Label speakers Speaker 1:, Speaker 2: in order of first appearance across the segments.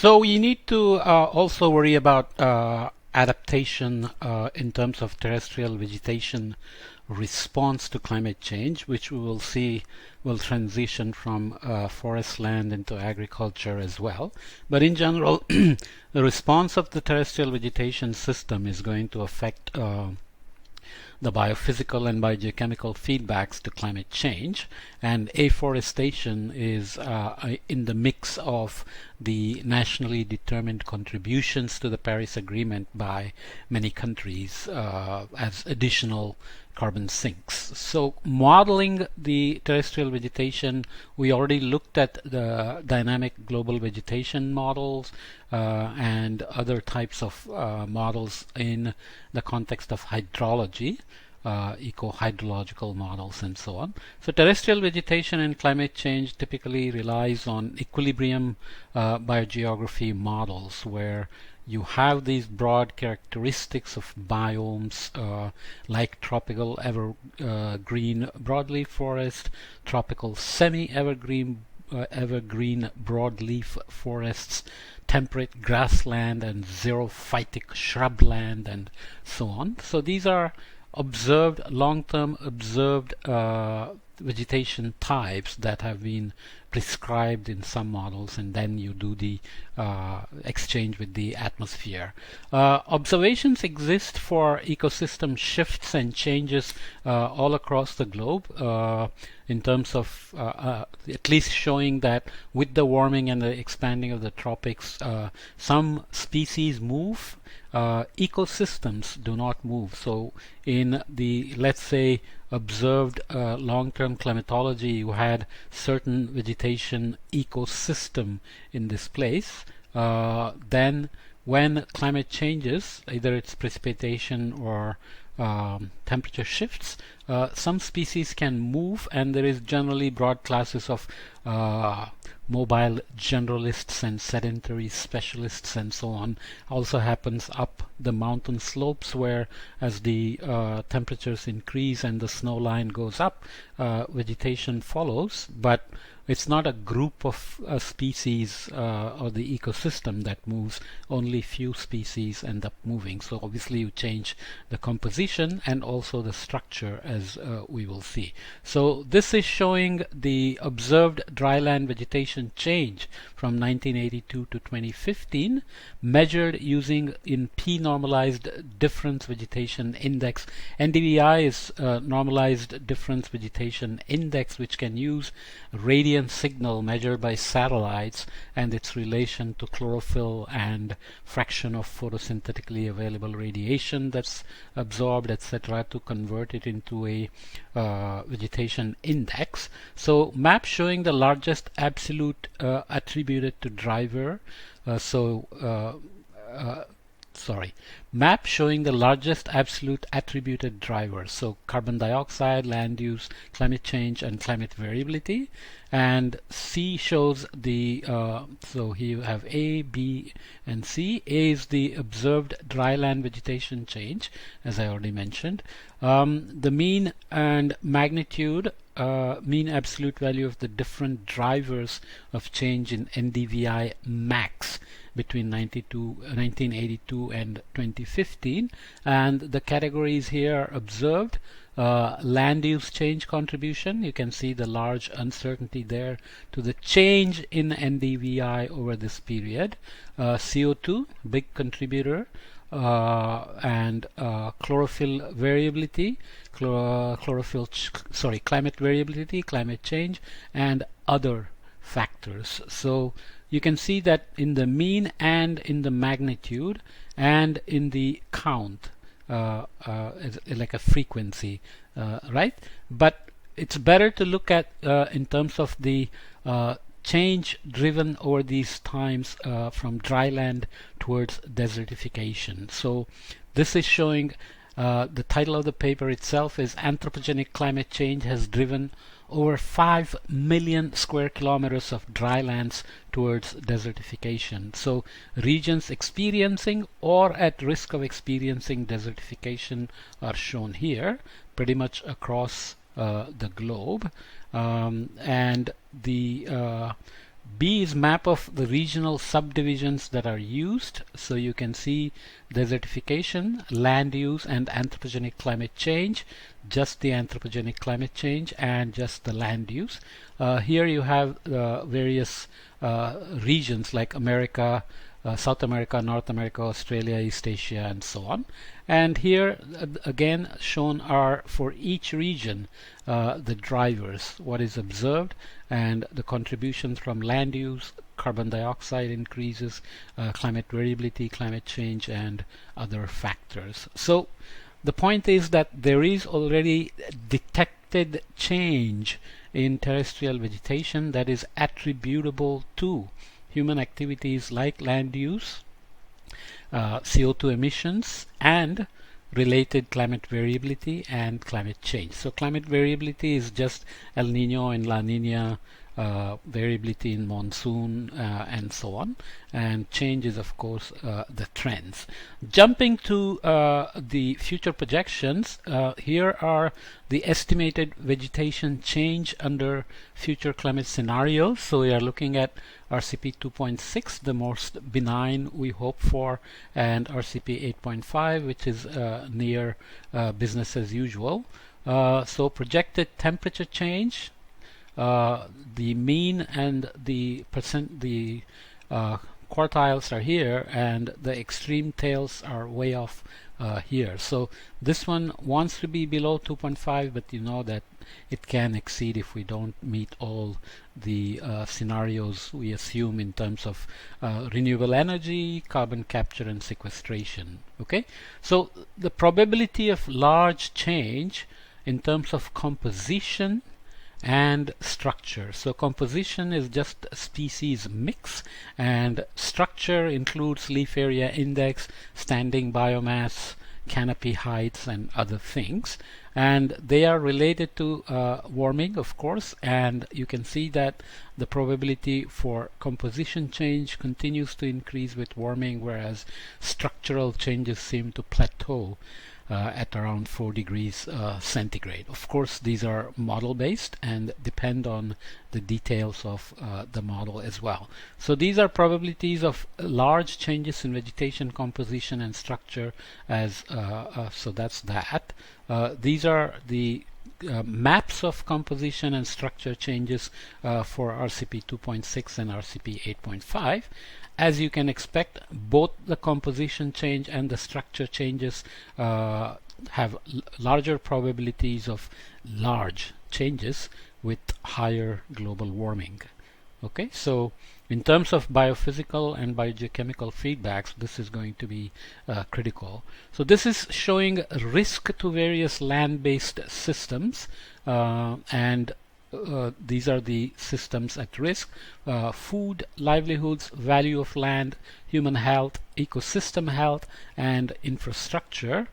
Speaker 1: So you need to also worry about adaptation in terms of terrestrial vegetation response to climate change, which we will see will transition from forest land into agriculture as well. But in general, the response of the terrestrial vegetation system is going to affect the biophysical and biochemical feedbacks to climate change, and afforestation is in the mix of the nationally determined contributions to the Paris Agreement by many countries as additional carbon sinks. So modeling the terrestrial vegetation, we already looked at the dynamic global vegetation models and other types of models in the context of hydrology, eco-hydrological models and so on. So terrestrial vegetation and climate change typically relies on equilibrium biogeography models, where you have these broad characteristics of biomes like tropical evergreen broadleaf forest, tropical semi-evergreen evergreen broadleaf forests, temperate grassland, and xerophytic shrubland, and so on. So these are observed, long-term observed vegetation types that have been prescribed in some models, and then you do the exchange with the atmosphere. Observations exist for ecosystem shifts and changes all across the globe in terms of at least showing that with the warming and the expanding of the tropics, some species move, ecosystems do not move. So in the, let's say, observed long-term climatology, you had certain vegetation ecosystem in this place. Then when climate changes, either it's precipitation or temperature shifts, some species can move, and there is generally broad classes of mobile generalists and sedentary specialists and so on. Also happens up the mountain slopes, where as the temperatures increase and the snow line goes up, vegetation follows, but it's not a group of species or the ecosystem that moves. Only few species end up moving. So obviously you change the composition and also the structure, as we will see. So this is showing the observed dryland vegetation change from 1982 to 2015, measured using in P-normalized difference vegetation index. NDVI is normalized difference vegetation index, which can use radiant signal measured by satellites and its relation to chlorophyll and fraction of photosynthetically available radiation that's absorbed, etc., to convert it into a vegetation index. So map showing the largest absolute attributed to driver. Map showing the largest absolute attributed drivers. So carbon dioxide, land use, climate change, and climate variability. And C shows the, so here you have A, B, and C. A is the observed dryland vegetation change, as I already mentioned. The mean and magnitude, mean absolute value of the different drivers of change in NDVI max between 1982 and 2015, and the categories here are observed. Land use change contribution, you can see the large uncertainty there to the change in NDVI over this period. CO2, big contributor, and chlorophyll variability, climate variability, climate change, and other factors. So you can see that in the mean and in the magnitude and in the count, like a frequency, right? But it's better to look at in terms of the change driven over these times from dryland towards desertification. So this is showing, the title of the paper itself is Anthropogenic Climate Change Has Driven Over 5 million square kilometers of drylands towards desertification. So regions experiencing or at risk of experiencing desertification are shown here, pretty much across the globe. And the B is map of the regional subdivisions that are used. So you can see desertification, land use, and anthropogenic climate change. Just the anthropogenic climate change and just the land use. Here you have various regions like America, South America, North America, Australia, East Asia, and so on. And here again shown are for each region the drivers, what is observed, and the contributions from land use, carbon dioxide increases, climate variability, climate change, and other factors. So the point is that there is already detected change in terrestrial vegetation that is attributable to human activities like land use, CO2 emissions, and related climate variability and climate change. So climate variability is just El Nino and La Nina, variability in monsoon, and so on, and change is of course the trends. Jumping to the future projections, here are the estimated vegetation change under future climate scenarios. So we are looking at RCP 2.6, the most benign we hope for, and RCP 8.5, which is near business as usual. So projected temperature change, the mean and the quartiles are here, and the extreme tails are way off here. So this one wants to be below 2.5, but you know that it can exceed if we don't meet all the scenarios we assume in terms of renewable energy, carbon capture, and sequestration. Okay, so the probability of large change in terms of composition and structure. So composition is just a species mix, and structure includes leaf area index, standing biomass, canopy heights, and other things, and they are related to warming, of course. And you can see that the probability for composition change continues to increase with warming, whereas structural changes seem to plateau at around 4 degrees centigrade. Of course, these are model based and depend on the details of the model as well. So these are probabilities of large changes in vegetation composition and structure, as so that's that. These are the maps of composition and structure changes for RCP 2.6 and RCP 8.5. As you can expect, both the composition change and the structure changes have larger probabilities of large changes with higher global warming. Okay, so in terms of biophysical and biochemical feedbacks, this is going to be critical. So this is showing risk to various land-based systems, and these are the systems at risk: food, livelihoods, value of land, human health, ecosystem health, and infrastructure,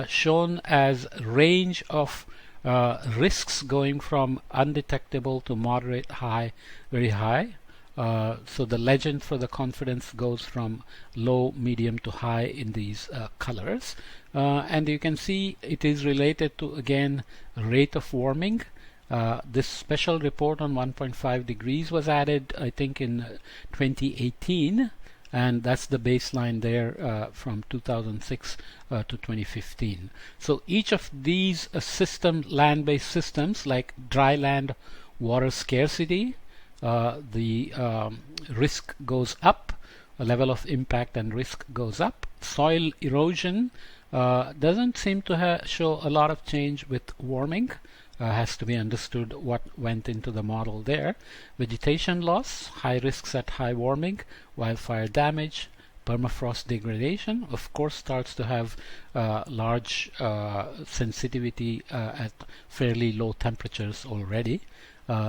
Speaker 1: shown as range of risks going from undetectable to moderate, high, very high. So the legend for the confidence goes from low, medium to high in these colors, and you can see it is related to, again, rate of warming. This special report on 1.5 degrees was added, I think, in 2018, and that's the baseline there from 2006 to 2015. So each of these land-based systems, like dry land water scarcity, the risk goes up, a level of impact and risk goes up. Soil erosion doesn't seem to show a lot of change with warming. Has to be understood what went into the model there. Vegetation loss, high risks at high warming, wildfire damage, permafrost degradation, of course, starts to have large sensitivity at fairly low temperatures already.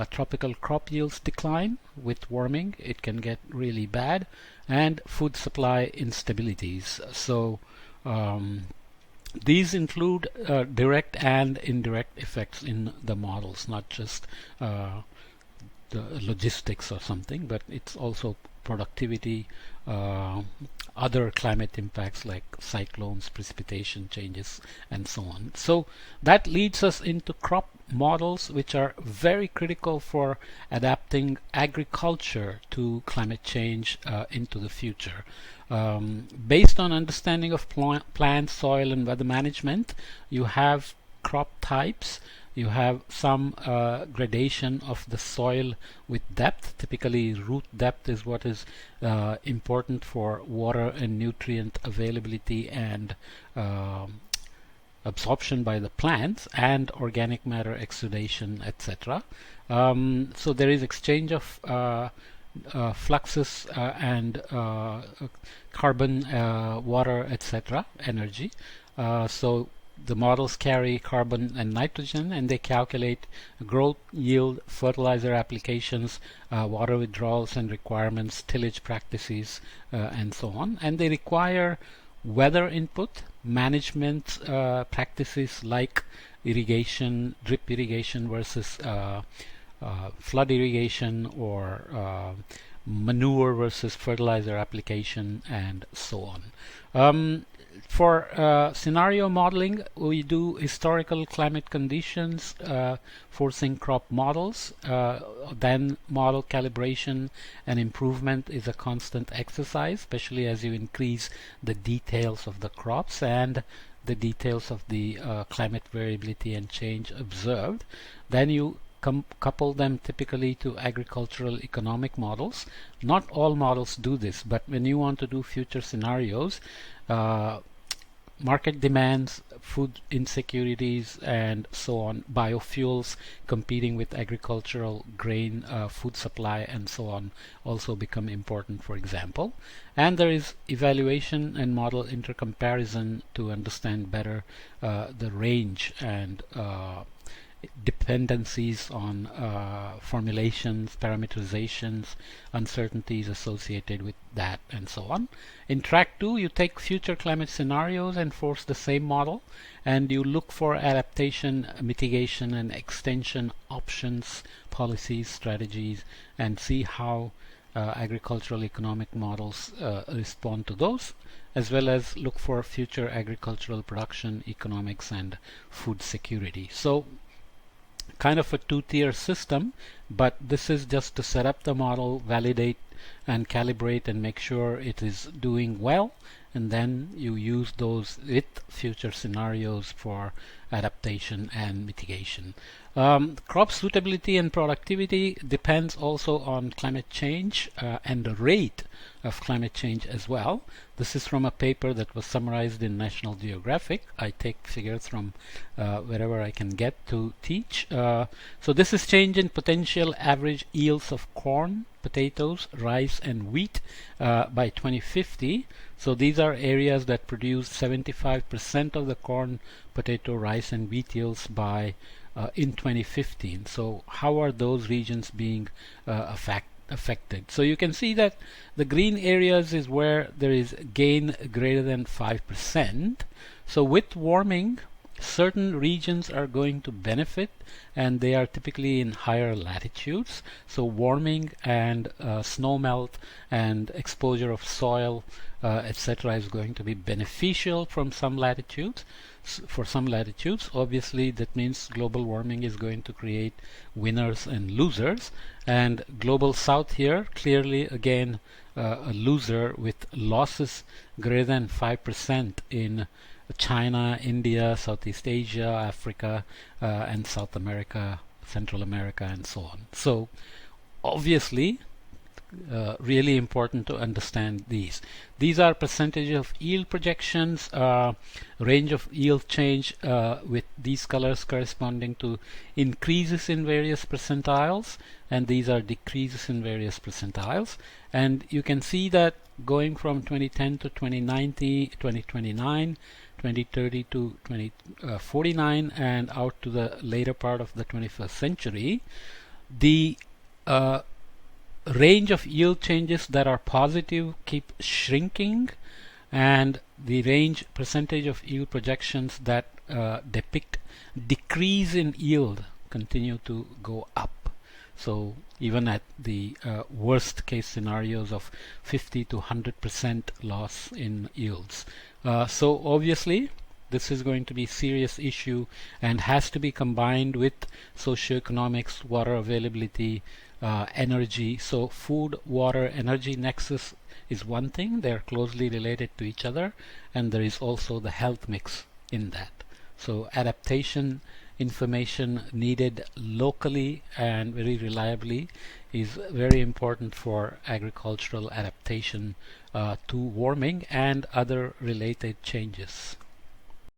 Speaker 1: Tropical crop yields decline with warming, it can get really bad, and food supply instabilities. So these include direct and indirect effects in the models, not just the logistics or something, but it's also productivity, other climate impacts like cyclones, precipitation changes, and so on. So that leads us into crop models, which are very critical for adapting agriculture to climate change into the future. Based on understanding of plant, soil, and weather management, you have crop types. You have some gradation of the soil with depth. Typically, root depth is what is important for water and nutrient availability and absorption by the plants, and organic matter exudation, etc. So there is exchange of fluxes and carbon, water, etc., energy. So the models carry carbon and nitrogen, and they calculate growth, yield, fertilizer applications, water withdrawals and requirements, tillage practices, and so on. And they require weather input, management practices like irrigation, drip irrigation versus flood irrigation, or manure versus fertilizer application, and so on. For scenario modeling, we do historical climate conditions, forcing crop models. Then model calibration and improvement is a constant exercise, especially as you increase the details of the crops and the details of the climate variability and change observed. Then you couple them typically to agricultural economic models. Not all models do this, but when you want to do future scenarios, market demands, food insecurities, and so on, biofuels competing with agricultural grain, food supply, and so on, also become important, for example. And there is evaluation and model intercomparison to understand better the range and dependencies on formulations, parameterizations, uncertainties associated with that, and so on. In track 2, you take future climate scenarios and force the same model, and you look for adaptation, mitigation, and extension options, policies, strategies, and see how agricultural economic models respond to those, as well as look for future agricultural production, economics, and food security. So kind of a two-tier system, but this is just to set up the model, validate and calibrate and make sure it is doing well, and then you use those with future scenarios for adaptation and mitigation. Crop suitability and productivity depends also on climate change and the rate of climate change as well. This is from a paper that was summarized in National Geographic. I take figures from wherever I can get to teach. So this is change in potential average yields of corn, potatoes, rice, and wheat by 2050. So these are areas that produce 75% of the corn, potato, rice, and wheat yields by in 2015. So how are those regions being affected? So you can see that the green areas is where there is gain greater than 5%. So with warming, certain regions are going to benefit, and they are typically in higher latitudes. So warming and snow melt and exposure of soil, etc., is going to be beneficial from some latitudes. For some latitudes, obviously, that means global warming is going to create winners and losers. And global south here, clearly again a loser with losses greater than 5% in China, India, Southeast Asia, Africa, and South America, Central America, and so on. So obviously, really important to understand these. These are percentage of yield projections, range of yield change with these colors corresponding to increases in various percentiles, and these are decreases in various percentiles. And you can see that going from 2010 to 2090, 2029, 2030 to 2049, and out to the later part of the 21st century, the range of yield changes that are positive keep shrinking, and the range percentage of yield projections that depict decrease in yield continue to go up. So even at the worst case scenarios of 50 to 100% loss in yields. So obviously this is going to be a serious issue and has to be combined with socioeconomics, water availability, energy. So food, water, energy nexus is one thing. They're closely related to each other, and there is also the health mix in that. So adaptation information needed locally and very reliably is very important for agricultural adaptation to warming and other related changes.